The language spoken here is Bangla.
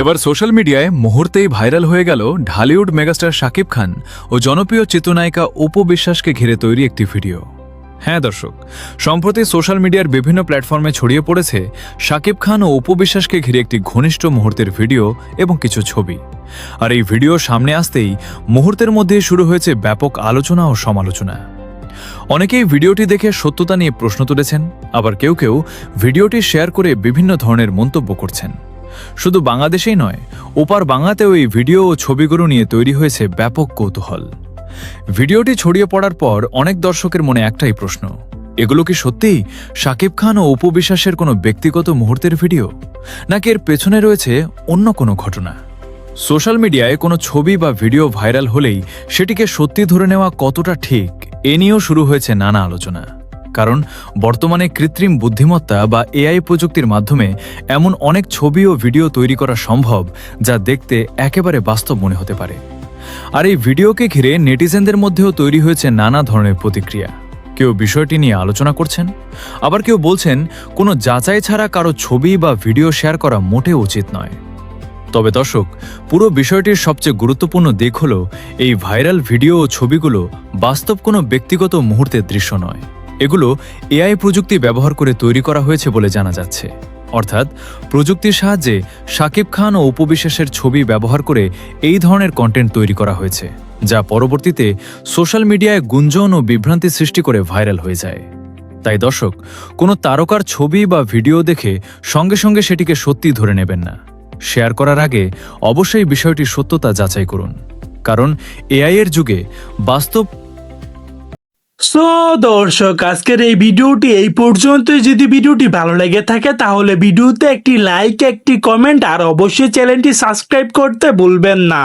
এবার সোশ্যাল মিডিয়ায় মুহূর্তেই ভাইরাল হয়ে গেল ঢালিউড মেগাস্টার শাকিব খান ও জনপ্রিয় চিত্রনায়িকা অপু বিশ্বাসকে ঘিরে তৈরি একটি ভিডিও। হ্যাঁ দর্শক, সম্প্রতি সোশ্যাল মিডিয়ার বিভিন্ন প্ল্যাটফর্মে ছড়িয়ে পড়েছে শাকিব খান ও অপু বিশ্বাসকে ঘিরে একটি ঘনিষ্ঠ মুহূর্তের ভিডিও এবং কিছু ছবি। আর এই ভিডিও সামনে আসতেই মুহূর্তের মধ্যে শুরু হয়েছে ব্যাপক আলোচনা ও সমালোচনা। অনেকেই ভিডিওটি দেখে সত্যতা নিয়ে প্রশ্ন তুলেছেন, আবার কেউ কেউ ভিডিওটি শেয়ার করে বিভিন্ন ধরনের মন্তব্য করছেন। শুধু বাংলাদেশেই নয়, ওপার বাংলাতেও এই ভিডিও ও ছবিগুলো নিয়ে তৈরি হয়েছে ব্যাপক কৌতূহল। ভিডিওটি ছড়িয়ে পড়ার পর অনেক দর্শকের মনে একটাই প্রশ্ন, এগুলো কি সত্যিই শাকিব খান ও অপু বিশ্বাসের কোনো ব্যক্তিগত মুহূর্তের ভিডিও, নাকি এর পেছনে রয়েছে অন্য কোনো ঘটনা? সোশ্যাল মিডিয়ায় কোনো ছবি বা ভিডিও ভাইরাল হলেই সেটিকে সত্যি ধরে নেওয়া কতটা ঠিক, এ নিয়েও শুরু হয়েছে নানা আলোচনা। কারণ বর্তমানে কৃত্রিম বুদ্ধিমত্তা বা এআই প্রযুক্তির মাধ্যমে এমন অনেক ছবি ও ভিডিও তৈরি করা সম্ভব যা দেখতে একেবারে বাস্তব মনে হতে পারে। আর এই ভিডিওকে ঘিরে নেটিজেনদের মধ্যেও তৈরি হয়েছে নানা ধরনের প্রতিক্রিয়া। কেউ বিষয়টি নিয়ে আলোচনা করছেন, আবার কেউ বলছেন কোনো যাচাই ছাড়া কারো ছবি বা ভিডিও শেয়ার করা মোটেও উচিত নয়। তবে দর্শক, পুরো বিষয়টির সবচেয়ে গুরুত্বপূর্ণ দিক হল এই ভাইরাল ভিডিও ও ছবিগুলো বাস্তব কোনো ব্যক্তিগত মুহূর্তের দৃশ্য নয়। এগুলো এআই প্রযুক্তি ব্যবহার করে তৈরি করা হয়েছে বলে জানা যাচ্ছে। অর্থাৎ প্রযুক্তির সাহায্যে শাকিব খান ও অপু বিশ্বাসের ছবি ব্যবহার করে এই ধরনের কন্টেন্ট তৈরি করা হয়েছে, যা পরবর্তীতে সোশ্যাল মিডিয়ায় গুঞ্জন ও বিভ্রান্তি সৃষ্টি করে ভাইরাল হয়ে যায়। তাই দর্শক, কোনো তারকার ছবি বা ভিডিও দেখে সঙ্গে সঙ্গে সেটিকে সত্যি ধরে নেবেন না। শেয়ার করার আগে অবশ্যই বিষয়টির সত্যতা যাচাই করুন, কারণ এআই এর যুগে বাস্তব। দর্শক, আজকের এই ভিডিওটি এই পর্যন্ত। যদি ভিডিওটি ভালো লেগে থাকে তাহলে ভিডিওতে একটি লাইক, একটি কমেন্ট আর অবশ্যই চ্যানেলটি সাবস্ক্রাইব করতে ভুলবেন না।